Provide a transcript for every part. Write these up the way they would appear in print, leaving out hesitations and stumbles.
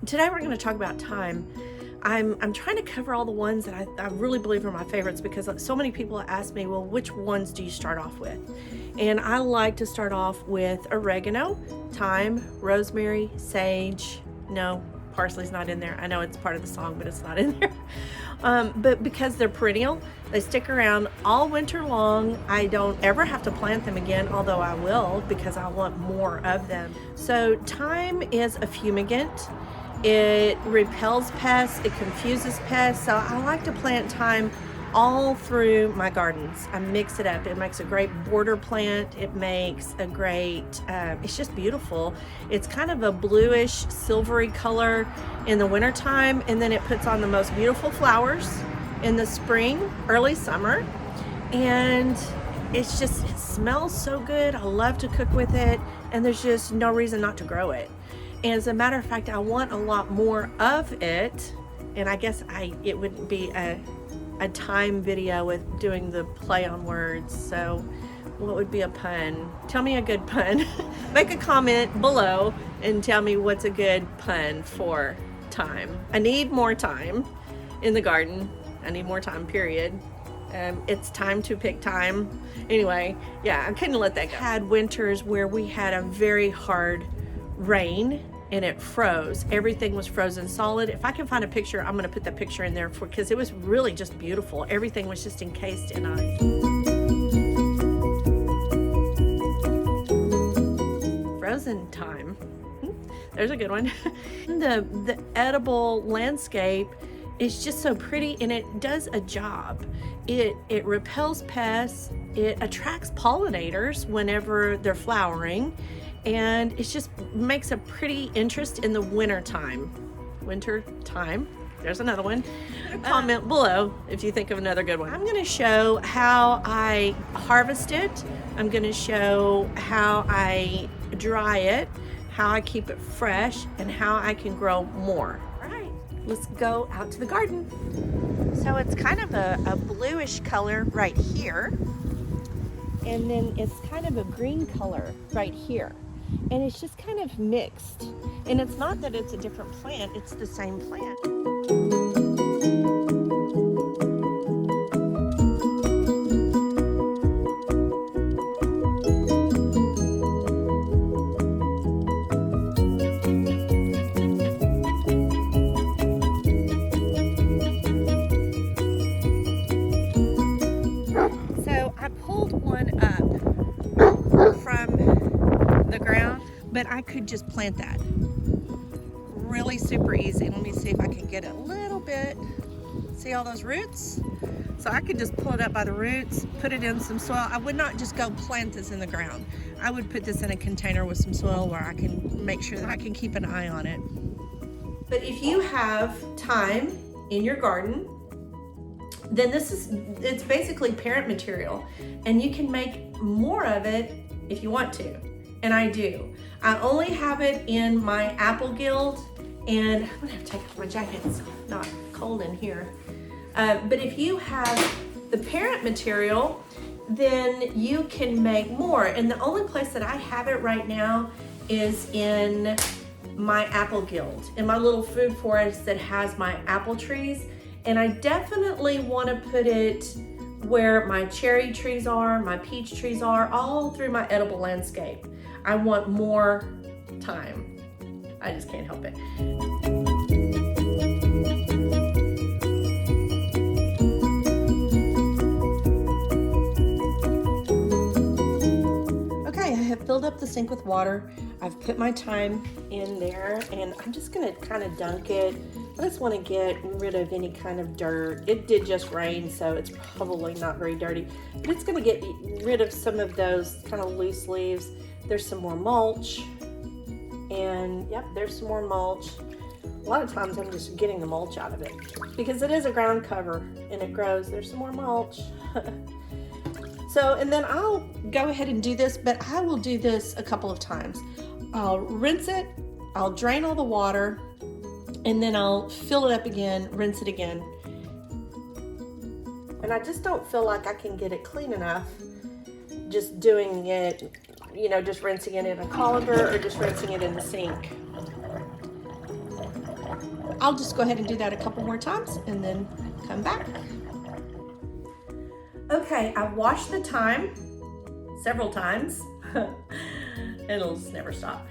Today we're going to talk about thyme. I'm trying to cover all the ones that I really believe are my favorites, because so many people ask me, well, which ones do you start off with? And I like to start off with oregano, thyme, rosemary, sage. No, parsley's not in there. I know it's part of the song, but it's not in there. But because they're perennial, they stick around all winter long. I don't ever have to plant them again, although I will, because I want more of them. So thyme is a fumigant. It repels pests, it confuses pests, so I like to plant thyme all through my gardens. I mix it up. It makes a great border plant. It makes a great, it's just beautiful. It's kind of a bluish, silvery color in the wintertime, and then it puts on the most beautiful flowers in the spring, early summer, and it smells so good. I love to cook with it, and there's just no reason not to grow it. And as a matter of fact, I want a lot more of it, and I guess it would be a thyme video with doing the play on words. So what would be a pun? Tell me a good pun. Make a comment below and tell me what's a good pun for thyme. I need more thyme in the garden. I need more thyme, period. It's time to pick thyme. Anyway, yeah, I couldn't let that go. Had winters where we had a very hard rain and it froze. Everything was frozen solid. If I can find a picture, I'm gonna put that picture in there because it was really just beautiful. Everything was just encased in ice. Frozen thyme. There's a good one. The edible landscape is just so pretty, and it does a job. It repels pests, it attracts pollinators whenever they're flowering, and it just makes a pretty interest in the winter time. There's another one. Comment below if you think of another good one. I'm going to show how I harvest it. I'm going to show how I dry it, how I keep it fresh, and how I can grow more. All right, let's go out to the garden. So it's kind of a bluish color right here, and then it's kind of a green color right here. And it's just kind of mixed. And it's not that it's a different plant, it's the same plant. So I pulled one up from the ground, but I could just plant that really super easy. Let me see if I can get it a little bit. See all those roots? So I could just pull it up by the roots, put it in some soil. I would not just go plant this in the ground. I would put this in a container with some soil where I can make sure that I can keep an eye on it. But if you have thyme in your garden, then it's basically parent material, and you can make more of it if you want to. And I do. I only have it in my apple guild, and I'm gonna have to take off my jacket. It's not cold in here. But if you have the parent material, then you can make more. And the only place that I have it right now is in my apple guild, in my little food forest that has my apple trees. And I definitely want to put it where my cherry trees are, my peach trees are, all through my edible landscape. I want more thyme. I just can't help it. Okay, I have filled up the sink with water. I've put my thyme in there, and I'm just gonna kind of dunk it. I just want to get rid of any kind of dirt. It did just rain, so it's probably not very dirty, but it's gonna get rid of some of those kind of loose leaves. There's some more mulch, and yep, there's some more mulch. A lot of times I'm just getting the mulch out of it because it is a ground cover and it grows. There's some more mulch. So, and then I'll go ahead and do this, but I will do this a couple of times. I'll rinse it, I'll drain all the water, and then I'll fill it up again, rinse it again. And I just don't feel like I can get it clean enough just doing it, you know, just rinsing it in a colander or just rinsing it in the sink. I'll just go ahead and do that a couple more times and then come back. Okay, I've washed the thyme several times. It'll just never stop.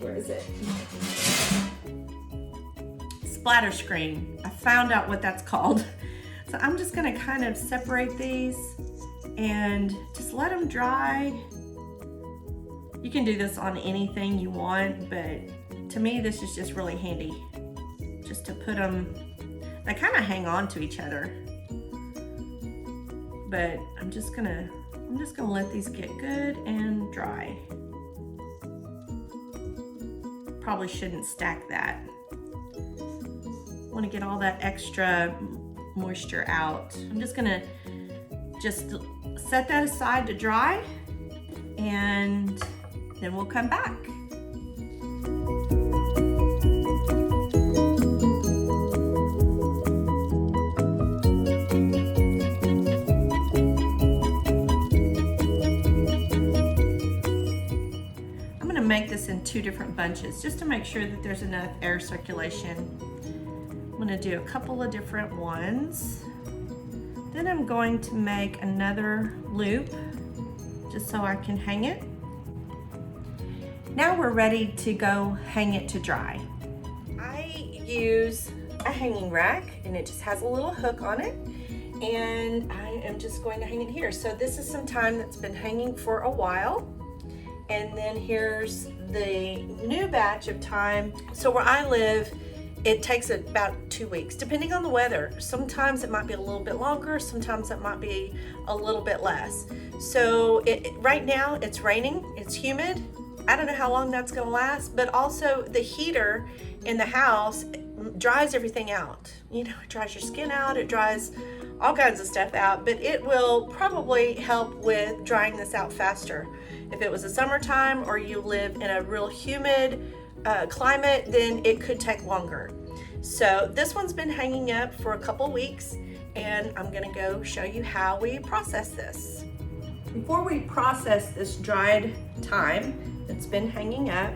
Where is it? Splatter screen. I found out what that's called. So I'm just gonna kind of separate these and just let them dry. You can do this on anything you want, but to me this is just really handy. Just to put them, they kind of hang on to each other. But I'm just gonna let these get good and dry. Probably shouldn't stack that. Want to get all that extra moisture out. I'm just gonna set that aside to dry, and then we'll come back. Make this in 2 different bunches just to make sure that there's enough air circulation. I'm going to do a couple of different ones. Then I'm going to make another loop just so I can hang it. Now we're ready to go hang it to dry. I use a hanging rack and it just has a little hook on it, and I am just going to hang it here. So this is some thyme that's been hanging for a while. And then here's the new batch of thyme. So where I live, it takes about 2 weeks, depending on the weather. Sometimes it might be a little bit longer, sometimes it might be a little bit less. So right now it's raining, it's humid. I don't know how long that's gonna last, but also the heater in the house dries everything out. You know, it dries your skin out, it dries all kinds of stuff out, but it will probably help with drying this out faster. If it was the summertime or you live in a real humid climate, then it could take longer. So this one's been hanging up for a couple weeks, and I'm gonna go show you how we process this. Before we process this dried thyme that's been hanging up,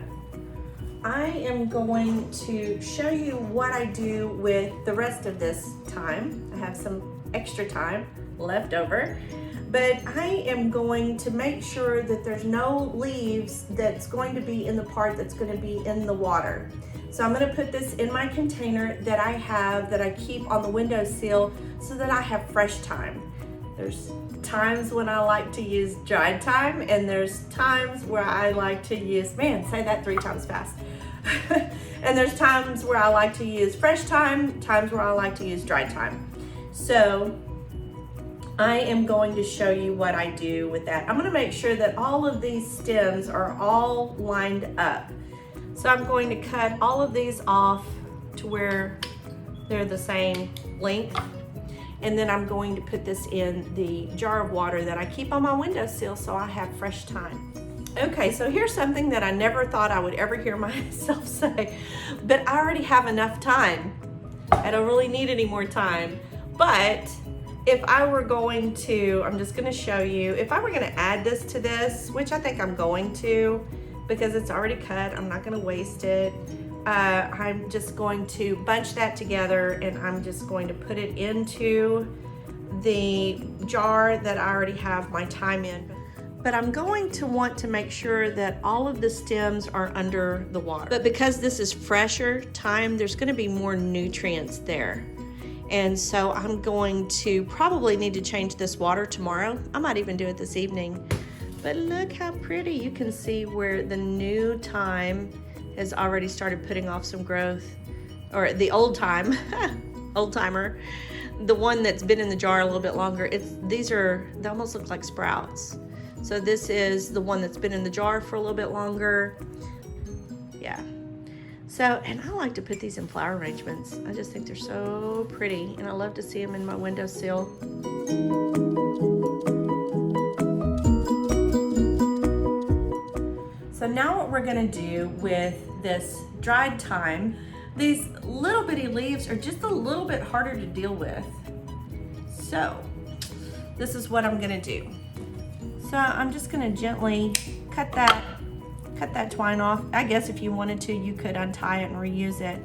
I am going to show you what I do with the rest of this thyme. I have some extra thyme left over, but I am going to make sure that there's no leaves that's going to be in the part that's going to be in the water. So I'm going to put this in my container that I keep on the windowsill so that I have fresh thyme. There's times when I like to use dried thyme, and there's times where I like to use, man, say that 3 times fast. And there's times where I like to use fresh thyme, times where I like to use dried thyme. So I am going to show you what I do with that. I'm going to make sure that all of these stems are all lined up. So I'm going to cut all of these off to where they're the same length. And then I'm going to put this in the jar of water that I keep on my windowsill so I have fresh thyme. Okay, so here's something that I never thought I would ever hear myself say, but I already have enough thyme. I don't really need any more thyme. But if I were going to, I'm just gonna show you, if I were gonna add this to this, which I think I'm going to, because it's already cut, I'm not gonna waste it. I'm just going to bunch that together, and I'm just going to put it into the jar that I already have my thyme in. But I'm going to want to make sure that all of the stems are under the water. But because this is fresher thyme, there's gonna be more nutrients there. And so I'm going to probably need to change this water tomorrow. I might even do it this evening. But look how pretty. You can see where the new thyme has already started putting off some growth. Or the old thyme, old timer. The one that's been in the jar a little bit longer, they almost look like sprouts. So this is the one that's been in the jar for a little bit longer. Yeah. So, and I like to put these in flower arrangements. I just think they're so pretty, and I love to see them in my windowsill. So now what we're gonna do with this dried thyme, these little bitty leaves are just a little bit harder to deal with. So this is what I'm gonna do. So I'm just gonna gently cut that twine off. I guess if you wanted to, you could untie it and reuse it.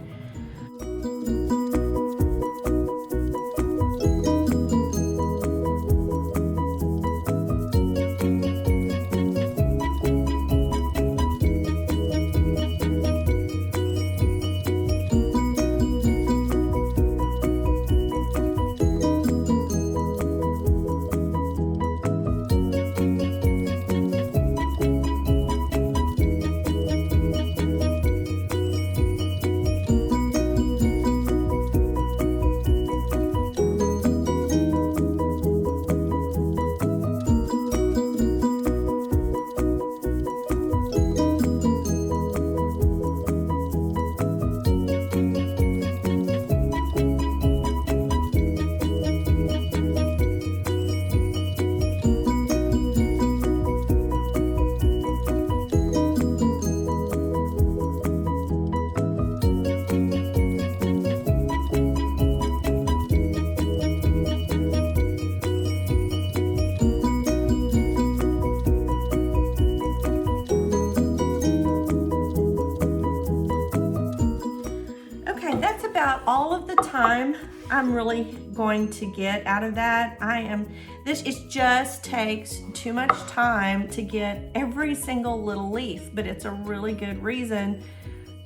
All of the time I'm really going to get out of that. It just takes too much time to get every single little leaf, but it's a really good reason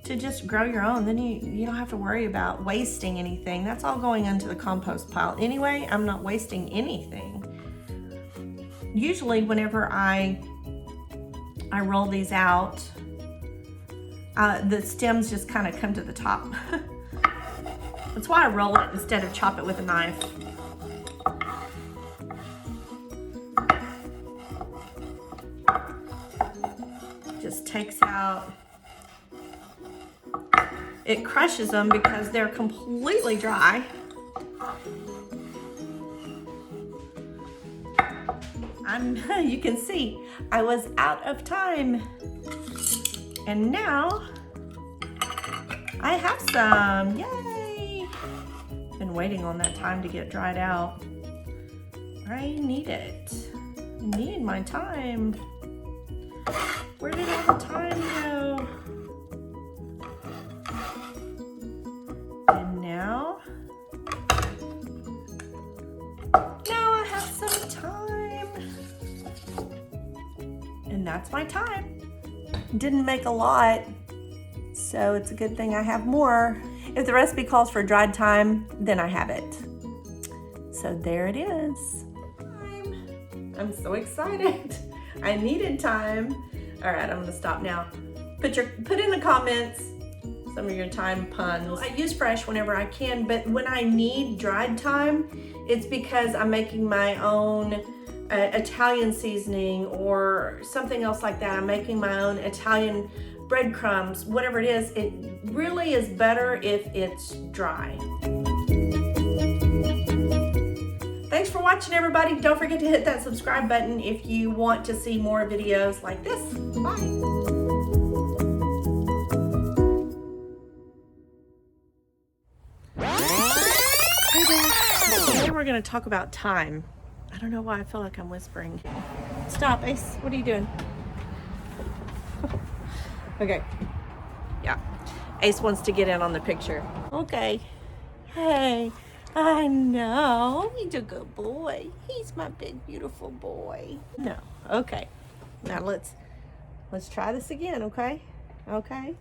to just grow your own. Then you don't have to worry about wasting anything. That's all going into the compost pile. Anyway, I'm not wasting anything. Usually whenever I roll these out, the stems just kind of come to the top. That's why I roll it instead of chop it with a knife. Just takes out, it crushes them because they're completely dry. You can see I was out of time, and now I have some. Yay! Been waiting on that time to get dried out. I need it. I need my time. Where did all the time go? And now I have some time. And that's my time. Didn't make a lot, so it's a good thing I have more. If the recipe calls for dried thyme, then I have it. So there it is. I'm so excited. I needed time. All right, I'm gonna stop now. Put in the comments some of your thyme puns. I use fresh whenever I can, but when I need dried thyme, it's because I'm making my own Italian seasoning or something else like that. I'm making my own Italian breadcrumbs, whatever it is. It really is better if it's dry. Thanks for watching, everybody. Don't forget to hit that subscribe button if you want to see more videos like this. Bye. Today we're going to talk about thyme. I don't know why I feel like I'm whispering. Stop, Ace. What are you doing? Okay. Yeah. Ace wants to get in on the picture. Okay. Hey. I know. He's a good boy. He's my big, beautiful boy. No. Okay. Now let's try this again, okay? Okay.